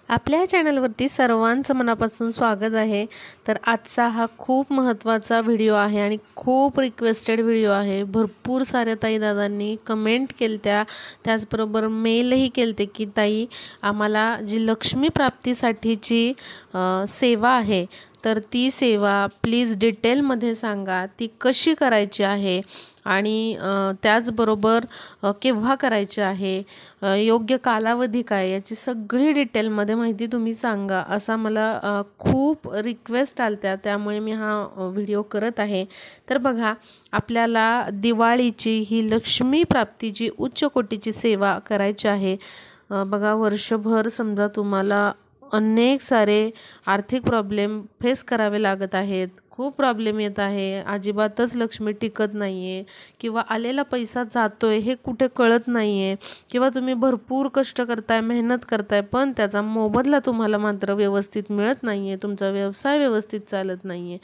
आपल्या चॅनलवरती सर्वांचं मनापासून स्वागत आहे। तर आजचा हा खूप महत्त्वाचा व्हिडिओ आहे आणि खूप रिक्वेस्टेड व्हिडिओ आहे। भरपूर साऱ्या ताई दादांनी कमेंट केलत्या, त्याचबरोबर मेलही केलते की ताई आम्हाला जी लक्ष्मी प्राप्तीसाठीची सेवा आहे तर ती सेवा प्लीज डिटेलमध्ये सांगा, ती कशी करायची आहे आणि त्याचबरोबर केव्हा करायची आहे, योग्य कालावधी काय, याची सगळी डिटेलमध्ये माहिती तुम्ही सांगा असा मला खूप रिक्वेस्ट आलत्या। त्यामुळे मी हा व्हिडिओ करत आहे। तर बघा, आपल्याला दिवाळीची ही लक्ष्मी प्राप्तीची उच्च कोटीची सेवा करायची आहे। बघा, वर्षभर समजा तुम्हाला अनेक सारे आर्थिक प्रॉब्लेम फेस करावे लागत आहेत, खूप प्रॉब्लेम येत आहे, अजिबातच लक्ष्मी टिकत नाही आहे किंवा आलेला पैसा जातोय हे कुठे कळत नाही आहे, किंवा तुम्ही भरपूर कष्ट करताय, मेहनत करताय, पण त्याचा मोबदला तुम्हाला मात्र व्यवस्थित मिळत नाही आहे, तुमचा व्यवसाय व्यवस्थित चालत नाही आहे,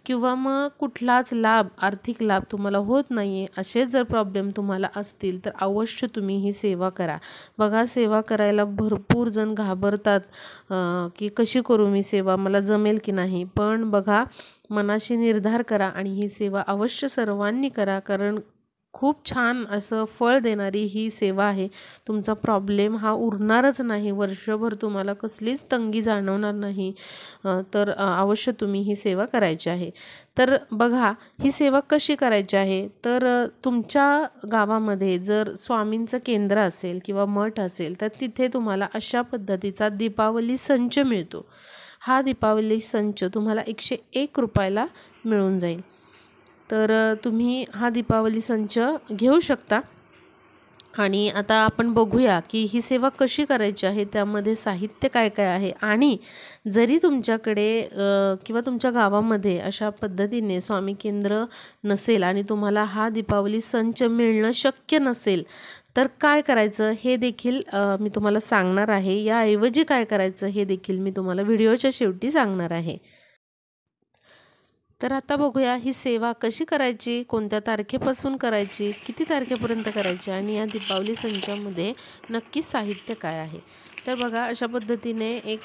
किंवा मग कुठलाच लाभ, आर्थिक लाभ तुम्हाला होत नाही आहे, असे जर प्रॉब्लेम तुम्हाला असतील तर अवश्य तुम्ही ही सेवा करा। बघा, सेवा करायला भरपूर जण घाबरतात की कशी करू मी सेवा, मला जमेल की नाही, पण बघा, मनाशी निर्धार करा आणि ही सेवा अवश्य सर्वांनी करा, कारण खूप छान असं फळ देणारी ही सेवा आहे। तुमचा प्रॉब्लेम हा उरणारच नाही, वर्षभर तुम्हाला कसलीच तंगी जाणवणार नाही। तर अवश्य तुम्ही ही सेवा करायची आहे। तर बघा, ही सेवा कशी करायची आहे, तर तुमच्या गावामध्ये जर स्वामींचं केंद्र असेल किंवा मठ असेल तर तिथे तुम्हाला अशा पद्धतीचा दीपावली संच मिळतो। हा दीपावली संच तुम्हाला 101 रुपयाला मिळून जाईल। तर तुम्ही हा दीपावली संच घेऊ शकता। आणि आता आपण बघूया की ही सेवा कशी करायची आहे, त्यामध्ये साहित्य काय काय आहे, आणि जरी तुमच्याकडे किंवा तुमच्या गावामध्ये अशा पद्धतीने स्वामी केंद्र नसेल आणि तुम्हाला हा दीपावली संच मिळणं शक्य नसेल तर काय करायचं हे देखील मी तुम्हाला सांगणार आहे। याऐवजी काय करायचं हे देखील मी तुम्हाला व्हिडिओच्या शेवटी सांगणार आहे। तर आता बघूया ही सेवा कशी करायची, कोणत्या तारखेपासून करायची, किती तारखेपर्यंत करायची, आणि या दीपावली संचामध्ये नक्की साहित्य काय आहे। तर बघा, अशा पद्धतीने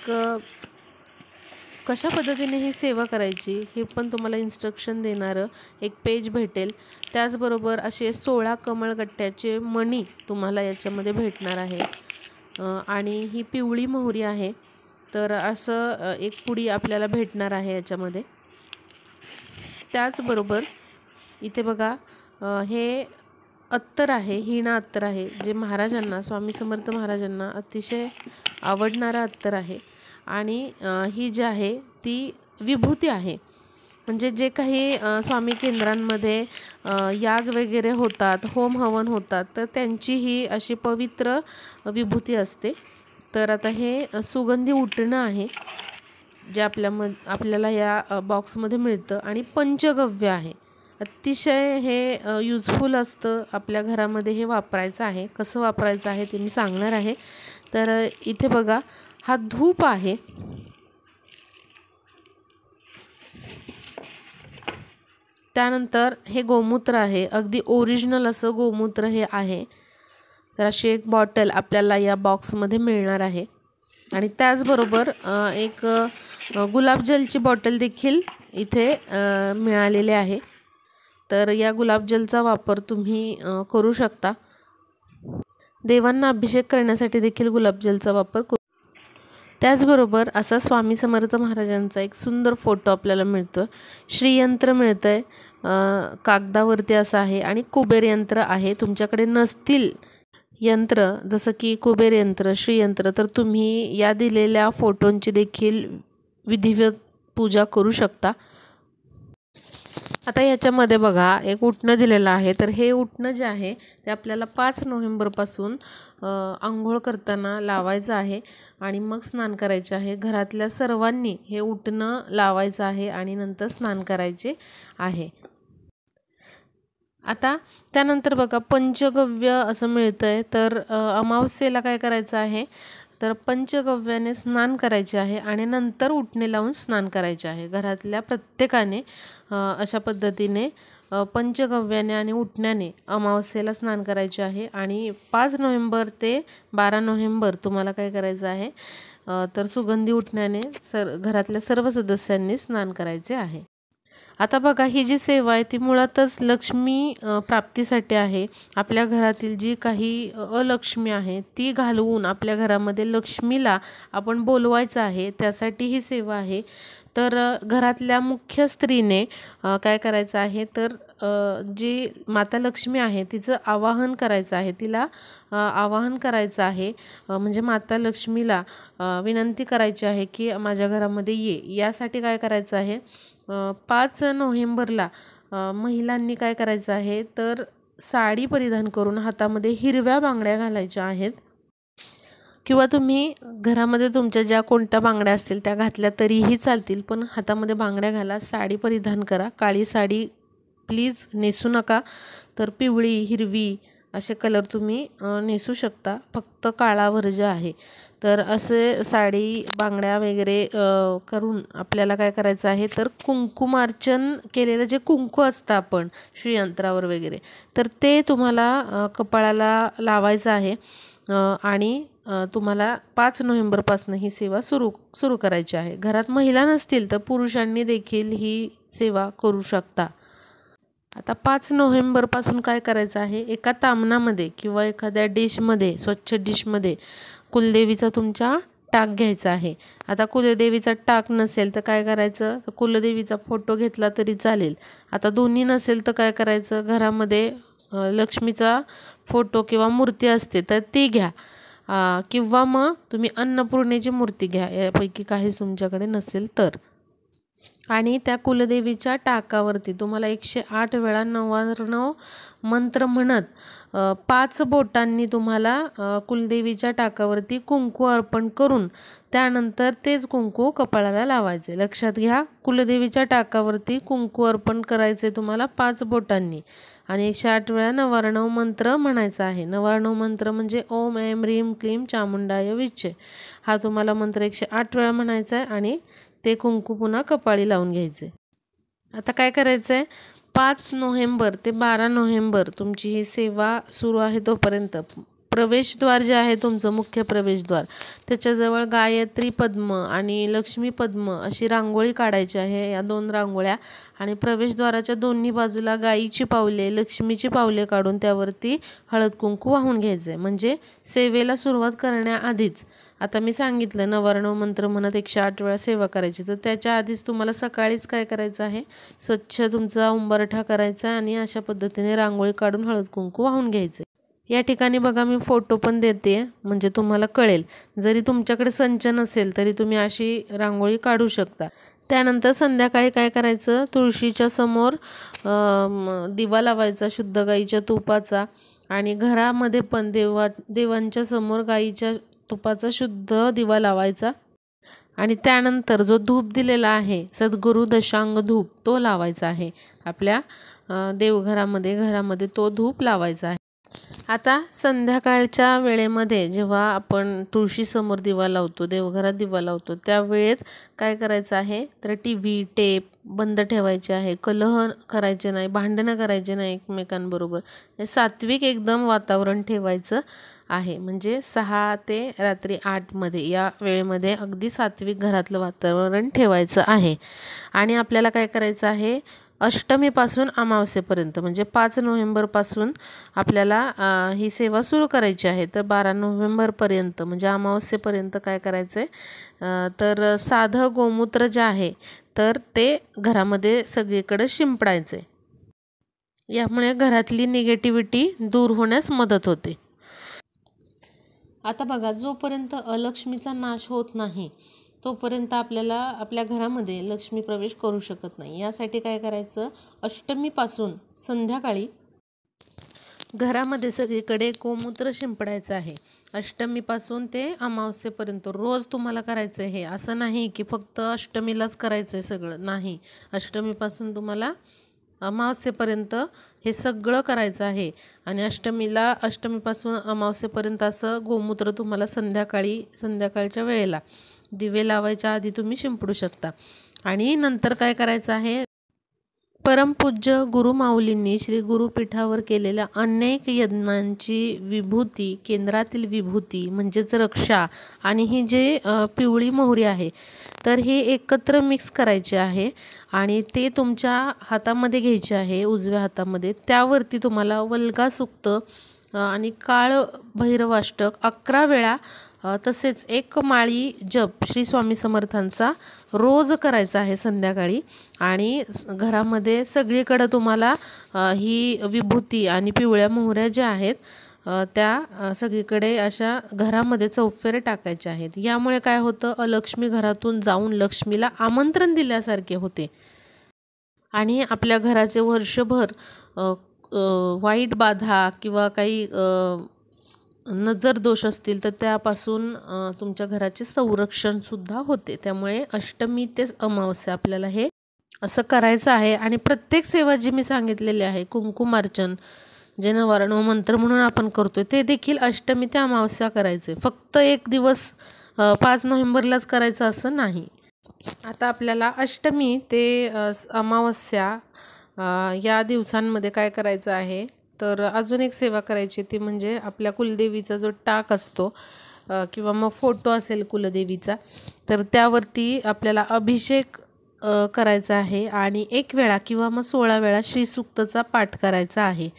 कशा पद्धतीने ही सेवा करायची हे पण तुम्हाला इन्स्ट्रक्शन देणारं एक पेज भेटेल। त्याचबरोबर असे 16 कमळगट्ट्याचे मणी तुम्हाला याच्यामध्ये भेटणार आहे, आणि ही पिवळी मोहरी आहे, तर असं एक पुडी आपल्याला भेटणार आहे याच्यामध्ये। त्याचबरोबर इथे बघा, हे अत्तर आहे, हिना अत्तर आहे, जे महाराजांना, स्वामी समर्थ महाराजांना अतिशय आवडणारं अत्तर आहे। आणि ही जी आहे ती विभूती आहे, म्हणजे जे काही स्वामी केंद्रांमध्ये याग वगैरे होतात, होम हवन होतात, तर त्यांची ही अशी पवित्र विभूती असते। तर आता हे सुगंधी उटणं आहे जे आपल्याला या बॉक्समध्ये मिळतं, आणि पंचगव्य आहे, अतिशय हे यूजफुल असतं, आपल्या घरामध्ये हे वापरायचं आहे। कसं वापरायचं आहे ते मी सांगणार आहे। तर इथे बघा, हा धूप आहे, त्यानंतर हे गोमूत्र आहे, अगदी ओरिजिनल असं गोमूत्र हे आहे। तर अशी एक बॉटल आपल्याला या बॉक्समध्ये मिळणार आहे, आणि त्याचबरोबर एक गुलाबजलची बॉटल देखील इथे मिळालेली आहे। तर या गुलाबजलचा वापर तुम्ही करू शकता, देवांना अभिषेक करण्यासाठी देखील गुलाबजलचा वापर करू। त्याचबरोबर असा स्वामी समर्थ महाराजांचा एक सुंदर फोटो आपल्याला मिळतो, श्रीयंत्र मिळतं आहे, कागदावरती असं आहे, आणि कुबेर यंत्र आहे। तुमच्याकडे नसतील यंत्र जसं की कुबेर यंत्र, श्रीयंत्र, तर तुम्ही या दिलेल्या फोटोंची देखील विधिवत पूजा करू शकता। आता याच्यामध्ये बघा, एक उटणं दिलेलं आहे, तर हे उटणं जे आहे ते आपल्याला 5 नोव्हेंबरपासून आंघोळ करताना लावायचं आहे, आणि मग स्नान करायचे आहे। घरातल्या सर्वांनी हे उटणं लावायचं आहे आणि नंतर स्नान करायचे आहे। आता त्यानंतर बघा, पंचगव्य असं मिळतं आहे, तर अमावस्येला काय करायचं आहे, तर पंचगव्याने स्नान करायचे आहे आणि नंतर उटणे लावून स्नान करायचे आहे। घरातल्या प्रत्येकाने अशा पद्धतीने पंचगव्याने आणि उटण्याने अमावस्येला स्नान करायचे आहे. आणि 5 नोव्हेंबर ते 12 नोव्हेंबर तुम्हाला काय करायचं आहे, तर सुगंधी उटण्याने घरातल्या सर्व सदस्यांनी स्नान करायचे आहे. आता बघा, ही जी सेवा आहे ती मुळातच लक्ष्मी प्राप्तीसाठी आहे. आपल्या घरातील जी काही अलक्ष्मी आहे ती घालवून आपल्या घरामध्ये लक्ष्मीला आपण बोलवायचं आहे, त्यासाठी ही सेवा आहे. तर घरातल्या मुख्य स्त्रीने काय करायचं आहे, तर जी माता लक्ष्मी आहे तिचं आवाहन करायचं आहे, तिला आवाहन करायचं आहे. म्हणजे माता लक्ष्मीला विनंती करायची आहे की माझ्या घरामध्ये ये. यासाठी काय करायचं आहे, 5 नोव्हेंबरला महिलांनी काय करायचं आहे, तर साडी परिधान करून हातामध्ये हिरव्या बांगड्या घालायच्या आहेत. किंवा तुम्ही घरामध्ये तुमच्या ज्या कोणत्या बांगड्या असतील त्या घातल्या तरीही चालतील, पण हातामध्ये बांगड्या घाला, साडी परिधान करा. काळी साडी प्लीज नेसू नका. तर पिवळी, हिरवी असे कलर तुम्ही नेसू शकता, फक्त काळा वर्ज्य आहे. तर असे साडी, बांगड्या वगैरे करून आपल्याला काय करायचं आहे, तर कुंकुमार्चन केलेलं जे कुंकू असतं आपण श्रीयंत्रावर वगैरे, तर ते तुम्हाला कपाळाला लावायचं आहे. आणि तुम्हाला 5 नोव्हेंबरपासून ही सेवा सुरू करायची आहे. घरात महिला नसतील तर पुरुषांनी देखील ही सेवा करू शकता. आता 5 नोव्हेंबरपासून काय करायचं आहे, एका तामणामध्ये किंवा एखाद्या डिशमध्ये, स्वच्छ डिशमध्ये कुलदेवीचा तुमच्या टाक घ्यायचा आहे. आता कुलदेवीचा टाक नसेल तर काय करायचं, तर कुलदेवीचा फोटो घेतला तरी चालेल. आता दोन्ही नसेल तर काय करायचं, घरामध्ये लक्ष्मीचा फोटो किंवा मूर्ती असते तर ती घ्या. किंवा मग तुम्ही अन्नपूर्णेची मूर्ती घ्या, यापैकी काहीच तुमच्याकडे नसेल तर. आणि त्या कुलदेवीच्या टाकावरती तुम्हाला 108 वेळा 99 मंत्र म्हणत 5 बोटांनी तुम्हाला कुलदेवीच्या टाकावरती कुंकू अर्पण करून त्यानंतर तेच कुंकू कपाळाला लावायचे. लक्षात घ्या, कुलदेवीच्या टाकावरती कुंकू अर्पण करायचे तुम्हाला 5 बोटांनी आणि 108 वेळा 99 मंत्र म्हणायचा आहे. 99 मंत्र म्हणजे ओम ऐं ह्रीं क्लीं चामुंडाय विचे. हा तुम्हाला मंत्र 108 वेळा म्हणायचा आहे आणि ते कुंकू पुन्हा कपाळी लावून घ्यायचे. आता काय करायचं आहे, 5 नोव्हेंबर ते 12 नोव्हेंबर तुमची ही सेवा सुरू आहे. तोपर्यंत प्रवेशद्वार जे आहे तुमचं मुख्य प्रवेशद्वार, त्याच्याजवळ गायत्री पद्म आणि लक्ष्मी पद्म अशी रांगोळी काढायची आहे, या 2 रांगोळ्या. आणि प्रवेशद्वाराच्या दोन्ही बाजूला गायीची पावले, लक्ष्मीची पावले काढून त्यावरती हळद कुंकू वाहून घ्यायचं आहे. म्हणजे सेवेला सुरुवात करण्याआधीच, आता मी सांगितलं 99 मंत्र म्हणत 108 वेळा सेवा करायची, तर त्याच्या आधीच तुम्हाला सकाळीच काय करायचं आहे, स्वच्छ तुमचा उंबरठा करायचा आणि अशा पद्धतीने रांगोळी काढून हळद कुंकू वाहून घ्यायचे. या ठिकाणी बघा मी फोटो पण देते म्हणजे तुम्हाला कळेल. जरी तुमच्याकडे संच नसेल तरी तुम्ही अशी रांगोळी काढू शकता. त्यानंतर संध्याकाळी काय करायचं, तुळशीच्या समोर दिवा लावायचा शुद्ध गाईच्या तुपाचा. आणि घरामध्ये पण देवांच्या समोर गाईच्या तुपाचा शुद्ध दिवा लावायचा. आणि त्यानंतर जो धूप दिलेला आहे सद्गुरू दशांग धूप, तो लावायचा आहे. आपल्या घरामध्ये तो धूप लावायचा आहे. आता संध्याकाळच्या वेळेमध्ये जेव्हा आपण तुळशीसमोर दिवा लावतो, देवघरात दिवा लावतो, त्यावेळेत काय करायचं आहे, तर TV, टेप बंद ठेवायचे आहे. कलह करायचे नाही, भांडणं करायचे नाही एकमेकांबरोबर. हे सात्विक एकदम वातावरण ठेवायचं आहे. म्हणजे 6 ते रात्री 8 मध्ये या वेळेमध्ये अगदी सात्विक घरातलं वातावरण ठेवायचं आहे. आणि आपल्याला काय करायचं आहे, अष्टमीपासून अमावस्येपर्यंत म्हणजे 5 नोव्हेंबरपासून आपल्याला ही सेवा सुरू करायची आहे. तर 12 नोव्हेंबरपर्यंत म्हणजे अमावस्येपर्यंत काय करायचं आहे, तर साधं गोमूत्र जे आहे तर ते घरामध्ये सगळीकडे शिंपडायचे. यामुळे घरातली निगेटिव्हिटी दूर होण्यास मदत होते. आता बघा, जोपर्यंत अलक्ष्मीचा नाश होत नाही तोपर्यंत आपल्याला आपल्या घरामध्ये लक्ष्मी प्रवेश करू शकत नाही. यासाठी काय करायचं, अष्टमीपासून संध्याकाळी घरामध्ये सगळीकडे गोमूत्र शिंपडायचं आहे. अष्टमीपासून ते अमावस्येपर्यंत रोज तुम्हाला करायचं आहे. असं नाही की फक्त अष्टमीलाच करायचं आहे सगळं, नाही. अष्टमीपासून तुम्हाला अमावस्येपर्यंत हे सगळं करायचं आहे. आणि अष्टमीपासून अमावस्येपर्यंत असं गोमूत्र तुम्हाला संध्याकाळच्या वेळेला दिवे लावायच्या आधी तुम्ही शिंपडू शकता. आणि नंतर काय करायचं आहे, परमपूज्य गुरुमाऊलींनी श्री गुरुपीठावर केलेल्या अनेक यज्ञांची विभूती, केंद्रातील विभूती म्हणजेच रक्षा आणि ही जे पिवळी मोहरी आहे तर हे एकत्र मिक्स करायचे आहे आणि ते तुमच्या हातामध्ये घ्यायचे आहे, उजव्या हातामध्ये. त्यावरती तुम्हाला वल्गा सुक्त आणि काळ भैरवाष्टक 11 वेळा तसेच एक माळी जप श्री स्वामी समर्थांचा रोज करायचा आहे संध्याकाळी. आणि घरामध्ये सगळीकडे तुम्हाला ही विभूती आणि पिवळ्या मोहऱ्या ज्या आहेत त्या सगळीकडे अशा घरामध्ये चौफेरे टाकायचे आहेत. यामुळे काय होतं, अलक्ष्मी घरातून जाऊन लक्ष्मीला आमंत्रण दिल्यासारखे होते आणि आपल्या घराचे वर्षभर वाईट बाधा किंवा काही नजर दोष असतील तर त्यापासून तुमच्या घराचे संरक्षणसुद्धा होते. त्यामुळे अष्टमी ते अमावस्या आपल्याला हे असं करायचं आहे. आणि प्रत्येक सेवा जी मी सांगितलेली आहे, कुंकुमार्चन जे नवारण मंत्र म्हणून आपण करतोय ते देखील अष्टमी ते अमावस्या करायचे. फक्त एक दिवस 5 नोव्हेंबरलाच करायचं असं नाही. आता आपल्याला अष्टमी ते अमावस्या या दिवसांमध्ये काय करायचं आहे, तर अजून एक सेवा करायची, ती म्हणजे आपल्या कुलदेवीचा जो टाक असतो किंवा मग फोटो असेल कुलदेवीचा, तर त्यावरती आपल्याला अभिषेक करायचा आहे आणि 1 वेळा किंवा मग 16 वेळा श्रीसूक्तचा पाठ करायचा आहे.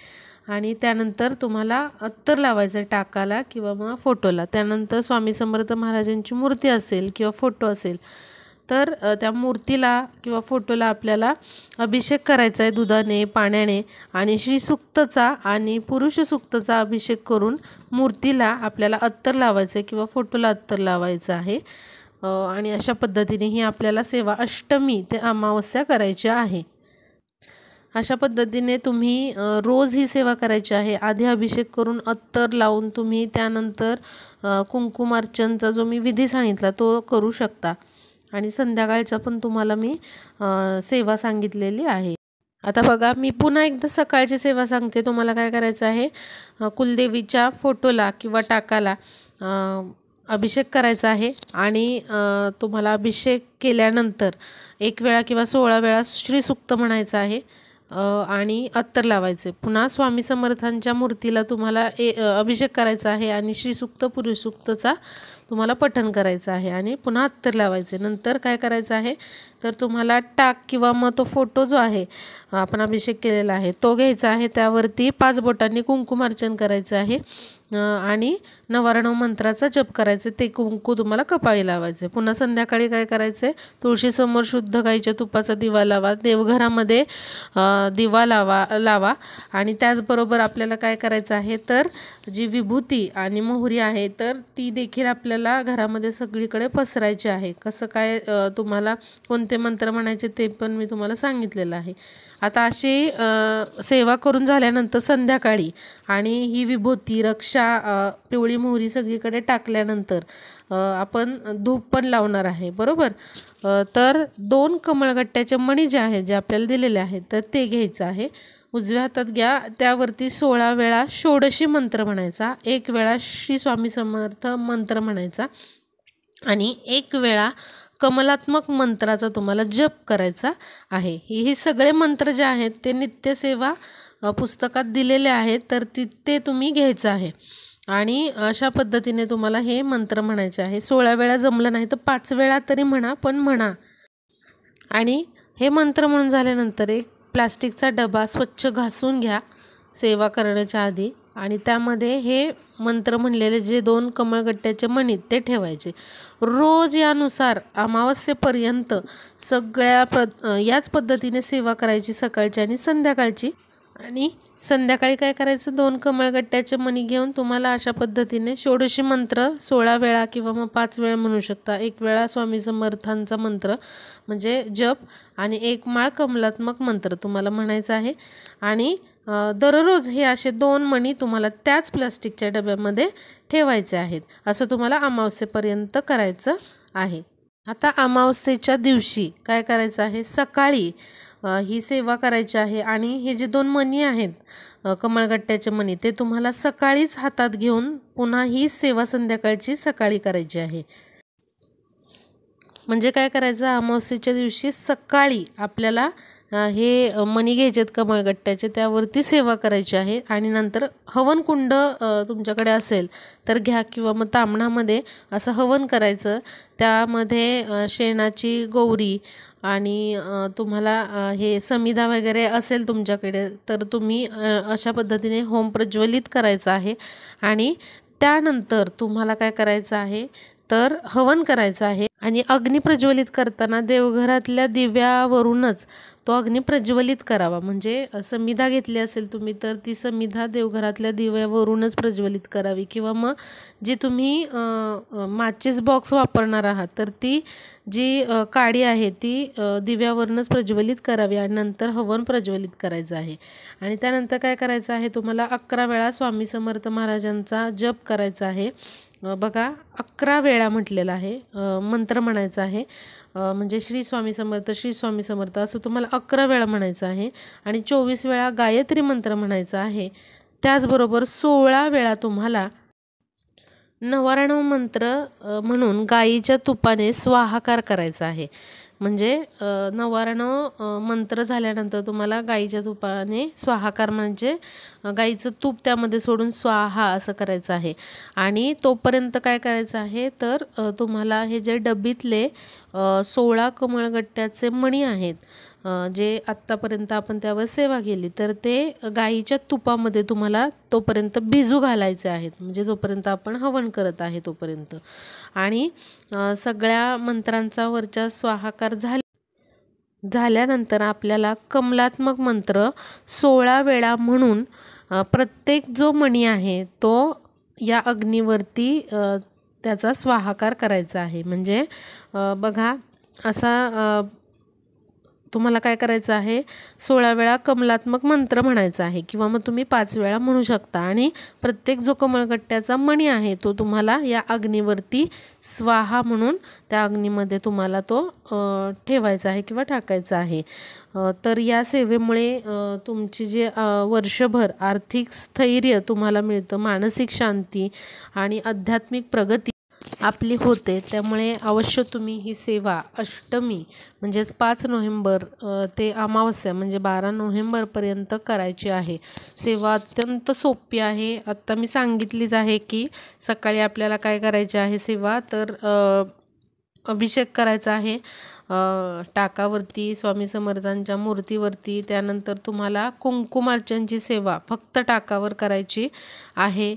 आणि त्यानंतर तुम्हाला अत्तर लावायचं टाकाला किंवा मग फोटोला. त्यानंतर स्वामी समर्थ महाराजांची मूर्ती असेल किंवा फोटो असेल तर त्या मूर्तीला किंवा फोटोला आपल्याला अभिषेक करायचा आहे दुधाने, पाण्याने आणि श्रीसूक्तचा आणि पुरुष सूक्तचा अभिषेक करून मूर्तीला आपल्याला अत्तर लावायचं आहे किंवा फोटोला अत्तर लावायचं आहे. आणि अशा पद्धतीने ही आपल्याला सेवा अष्टमी ते अमावस्या करायची आहे. अशा पद्धतीने तुम्ही रोज ही सेवा करायची आहे. आधी अभिषेक करून अत्तर लावून तुम्ही त्यानंतर कुंकुमार्चनचा जो मी विधी सांगितला तो करू शकता. आणि संध्याकाळचा पण तुम्हाला मी सेवा सांगितलेली आहे. आता बघा, मी पुन्हा एकदा सकाळची सेवा सांगते. तुम्हाला काय करायचं आहे, कुलदेवीच्या फोटोला किंवा टाकाला अभिषेक करायचा आहे आणि तुम्हाला अभिषेक केल्यानंतर 1 वेळा किंवा 16 वेळा श्रीसूक्त म्हणायचं आहे आणि अत्तर लावायचे. पुन्हा स्वामी समर्थांच्या मूर्तीला तुम्हाला अभिषेक करायचा आहे आणि श्रीसूक्त पुरुषसूक्तचा तुम्हाला पठण करायचं आहे आणि पुन्हा अत्तर लावायचे. नंतर काय करायचं आहे, तर तुम्हाला टाक किंवा मग तो फोटो जो आहे आपण अभिषेक केलेला आहे तो घ्यायचा आहे. त्यावरती 5 बोटांनी कुंकुमार्चन करायचं आहे आणि नवारणव मंत्राचा जप करायचे. ते कुंकू तुम्हाला कपाळी लावायचे. पुन्हा संध्याकाळी काय करायचं आहे, तुळशीसमोर शुद्ध गाईच्या तुपाचा दिवा लावा, देवघरामध्ये दिवा लावा आणि त्याचबरोबर आपल्याला काय करायचं आहे, तर जी विभूती आणि मोहरी आहे तर ती देखील आपल्याला घरामध्ये सगळीकडे पसरायची आहे. कसं काय तुम्हाला कोणते मंत्र म्हणायचे ते पण मी तुम्हाला सांगितलेलं आहे. आता अशी सेवा करून झाल्यानंतर संध्याकाळी आणि ही विभूती, रक्षा, पिवळी मोहरी सगळीकडे टाकल्यानंतर आपण धूप पण लावणार आहे, बरोबर. तर 2 कमळगट्ट्याचे मणी जे आहेत जे आपल्याला दिलेले आहेत तर ते घ्यायचं आहे. उजव्या हातात घ्या. त्यावरती 16 वेळा षोडशी मंत्र म्हणायचा, 1 वेळा श्री स्वामी समर्थ मंत्र म्हणायचा आणि 1 वेळा कमलात्मक मंत्राचा तुम्हाला जप करायचा आहे. हे सगळे मंत्र जे आहेत ते नित्यसेवा पुस्तकात दिलेले आहेत तर ते तुम्ही घ्यायचं आहे आणि अशा पद्धतीने तुम्हाला हे मंत्र म्हणायचे आहे. 16 वेळा जमलं नाही तर 5 वेळा तरी म्हणा, पण म्हणा. आणि हे मंत्र म्हणून झाल्यानंतर एक प्लास्टिकचा डबा स्वच्छ घासून घ्या सेवा करण्याच्या आधी आणि त्यामध्ये हे मंत्र म्हणलेले जे 2 कमळगट्ट्याचे मणी ते ठेवायचे. रोज यानुसार अमावस्येपर्यंत सगळ्या याच पद्धतीने सेवा करायची सकाळची आणि संध्याकाळची. आणि संध्याकाळी काय करायचं, 2 कमळगट्ट्याचे मणी घेऊन तुम्हाला अशा पद्धतीने षोडशी मंत्र 16 वेळा किंवा मग 5 वेळा म्हणू शकता. 1 वेळा स्वामी समर्थांचा मंत्र म्हणजे जप आणि 1 माळ कमलात्मक मंत्र तुम्हाला म्हणायचा आहे. आणि दररोज हे असे 2 मणी तुम्हाला त्याच प्लास्टिकच्या डब्यामध्ये ठेवायचे आहेत. असं तुम्हाला अमावस्येपर्यंत करायचं आहे. आता अमावस्येच्या दिवशी काय करायचं आहे, सकाळी ही सेवा करायची आहे आणि हे जे 2 मणी आहेत कमळगट्ट्याचे मणी ते तुम्हाला सकाळीच हातात घेऊन पुन्हा ही सेवा संध्याकाळची सकाळी करायची आहे. म्हणजे काय करायचं, अमावस्येच्या दिवशी सकाळी आपल्याला हे मणी घ्यायचेत कमळगट्ट्याचे, त्यावरती सेवा करायची आहे आणि नंतर हवनकुंड तुमच्याकडे असेल तर घ्या किंवा मग ताम्हणामध्ये असं हवन करायचं। त्यामध्ये शेणाची गौरी आणि तुम्हाला हे समिधा वगैरे असेल तुमच्याकडे तर तुम्ही अशा पद्धतीने होम प्रज्वलित करायचा आहे आणि त्यानंतर तुम्हाला काय करायचं आहे तर हवन करायचं आहे आणि अग्नी प्रज्वलित करताना देवघरातल्या दिव्यावरूनच तो अग्नी प्रज्वलित करावा। म्हणजे समिधा घेतली असेल तुम्ही तर ती समिधा देवघरातल्या दिव्यावरूनच प्रज्वलित करावी किंवा मग जी तुम्ही माचीस बॉक्स वापरणार आहात तर ती जी काडी आहे ती दिव्यावरूनच प्रज्वलित करावी आणि नंतर हवन प्रज्वलित करायचं आहे। आणि त्यानंतर काय करायचं आहे तुम्हाला 11 वेळा स्वामी समर्थ महाराजांचा जप करायचा आहे। बघा 11 वेळा म्हटलेला आहे, मंत्र म्हणायचा आहे, म्हणजे श्री स्वामी समर्थ असं तुम्हाला 11 वेळा म्हणायचं आहे आणि 24 वेळा गायत्री मंत्र म्हणायचा आहे। त्याचबरोबर 16 वेळा तुम्हाला 99 मंत्र म्हणून गाईच्या तुपाने स्वाहाकार करायचा आहे। म्हणजे 99 मंत्र झाल्यानंतर तुम्हाला गाईच्या तुपाने स्वाहाकार म्हणजे गाईचं तूप त्यामध्ये सोडून स्वाहा असं करायचं आहे। आणि तोपर्यंत काय करायचं आहे तर तुम्हाला हे जे डबीतले 16 कमळगट्ट्याचे मणी आहेत जे आत्तापर्यंत आपण त्यावर सेवा केली तर ते गाईच्या तुपामध्ये तुम्हाला तोपर्यंत भिजू घालायचे आहेत, म्हणजे जोपर्यंत आपण हवन करत आहे तोपर्यंत। आणि सगळ्या मंत्रांचा वरच्या स्वाहाकार झाल्यानंतर आपल्याला कमलात्मक मंत्र 16 वेळा म्हणून प्रत्येक जो मणी आहे तो या अग्नीवरती त्याचा स्वाहाकार करायचा आहे। म्हणजे बघा असा तुम्हाला काय करायचं आहे 16 वेळा कमलात्मक मंत्र म्हणायचा आहे किंवा मग तुम्ही 5 वेळा म्हणू शकता आणि प्रत्येक जो कमळगट्ट्याचा मणी आहे तो तुम्हाला या अग्नीवरती स्वाहा म्हणून त्या अग्नीमध्ये तुम्हाला तो ठेवायचा आहे किंवा टाकायचा आहे। तर या सेवेमुळे तुमची जे वर्षभर आर्थिक स्थैर्य तुम्हाला मिळतं, मानसिक शांती आणि आध्यात्मिक प्रगती आपली होते। त्यामुळे अवश्य तुम्ही ही सेवा अष्टमी म्हणजेच 5 नोव्हेंबर ते अमावस्या म्हणजे 12 नोव्हेंबरपर्यंत करायची आहे। सेवा अत्यंत सोपी आहे, आत्ता मी सांगितलीच आहे की सकाळी आपल्याला काय करायचे आहे सेवा तर अभिषेक करायचा आहे टाकावरती स्वामी समर्थांच्या मूर्तीवरती। त्यानंतर तुम्हाला कुंकुमार्चनची सेवा फक्त टाकावर करायची आहे,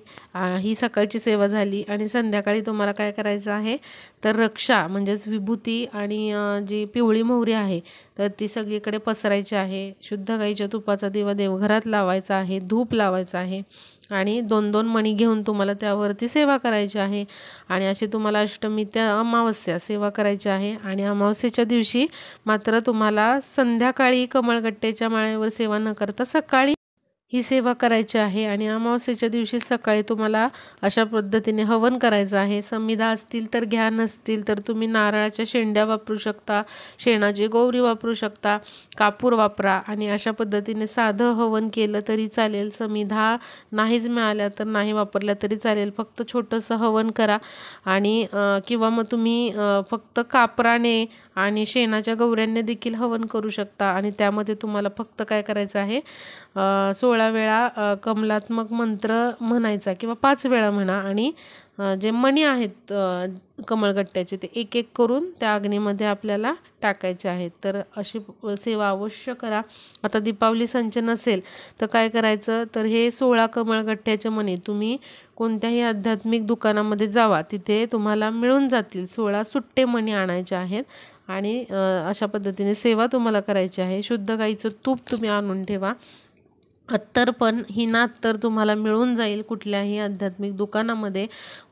ही सकाळची सेवा झाली। आणि संध्याकाळी तुम्हाला काय करायचं आहे तर रक्षा म्हणजेच विभूती आणि जी पिवळी मोहरी आहे तर ती सगळीकडे पसरायची आहे। शुद्ध गाईच्या तुपाचा दिवा देवघरात लावायचा आहे, धूप लावायचा आहे आणि 2-2 मणी घेऊन तुम्हाला त्यावरती सेवा करायची आहे। आणि अशी तुम्हाला अष्टमी ते अमावस्या सेवा करायची आहे। आणि अमावस्येच्या दिवशी मात्र तुम्हाला संध्याकाळी कमळगट्ट्याच्या माळेवर सेवा न करता सकाळी ही सेवा करायची आहे। आणि अमावस्येच्या दिवशी सकाळी तुम्हाला अशा पद्धतीने हवन करायचं आहे। समिधा असतील तर घ्या, नसतील तर तुम्ही नारळाच्या शेंड्या वापरू शकता, शेणाची गौरी वापरू शकता, कापूर वापरा आणि अशा पद्धतीने साधं हवन केलं तरी चालेल। समिधा नाहीच मिळाल्या तर नाही वापरल्या तरी चालेल, फक्त छोटंसं हवन करा। आणि किंवा मग तुम्ही फक्त कापराने आणि शेणाच्या गौऱ्यांनी देखील हवन करू शकता। आणि त्यामध्ये तुम्हाला फक्त काय करायचं आहे 16 वेळा कमलात्मक मंत्र म्हणायचा किंवा 5 वेळा म्हणा आणि जे मणी आहेत कमळगट्ट्याचे ते एक एक करून त्या अग्नीमध्ये आपल्याला टाकायचे आहेत। तर अशी सेवा अवश्य करा। आता दीपावली संच नसेल तर काय करायचं तर हे 16 कमळगट्ट्याचे मणी तुम्ही कोणत्याही आध्यात्मिक दुकानामध्ये जावा, तिथे तुम्हाला मिळून जातील। 16 सुट्टे मणी आणायचे आहेत आणि अशा पद्धतीने सेवा तुम्हाला करायची आहे। शुद्ध गाईचं तूप तुम्ही आणून ठेवा, अत्तर पण हिना अत्तर तुम्हाला मिळून जाईल कुठल्याही आध्यात्मिक दुकानामध्ये,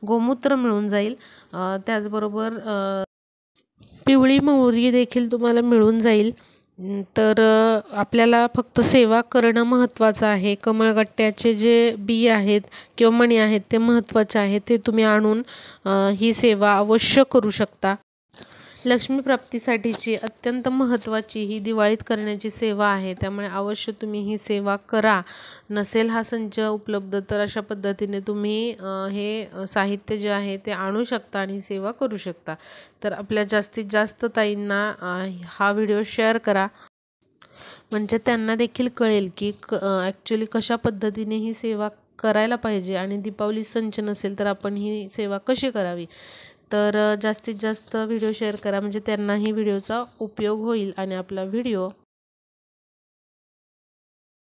गोमूत्र मिळून जाईल, त्याचबरोबर पिवळी मोहरी देखील तुम्हाला मिळून जाईल। तर आपल्याला फक्त सेवा करणं महत्त्वाचं आहे। कमळगट्ट्याचे जे बी आहेत किंवा मणी आहेत ते महत्त्वाचे आहेत, ते तुम्ही आणून ही सेवा अवश्य करू शकता। लक्ष्मी प्राप्तीसाठीची अत्यंत महत्त्वाची ही दिवाळीत करण्याची सेवा आहे, त्यामुळे अवश्य तुम्ही ही सेवा करा। नसेल हा संच उपलब्ध तर अशा पद्धतीने तुम्ही हे साहित्य जे आहे ते आणू शकता आणि सेवा करू शकता। तर आपल्या जास्तीत जास्त ताईंना हा व्हिडिओ शेअर करा। म्हणजे त्यांना देखील कळेल की ॲक्च्युली कशा पद्धतीने ही सेवा करायला पाहिजे आणि दीपावली संच नसेल तर आपण ही सेवा कशी करावी. तर जास्तीत जास्त व्हिडिओ शेअर करा म्हणजे त्यांनाही व्हिडिओचा उपयोग होईल आणि आपला व्हिडिओ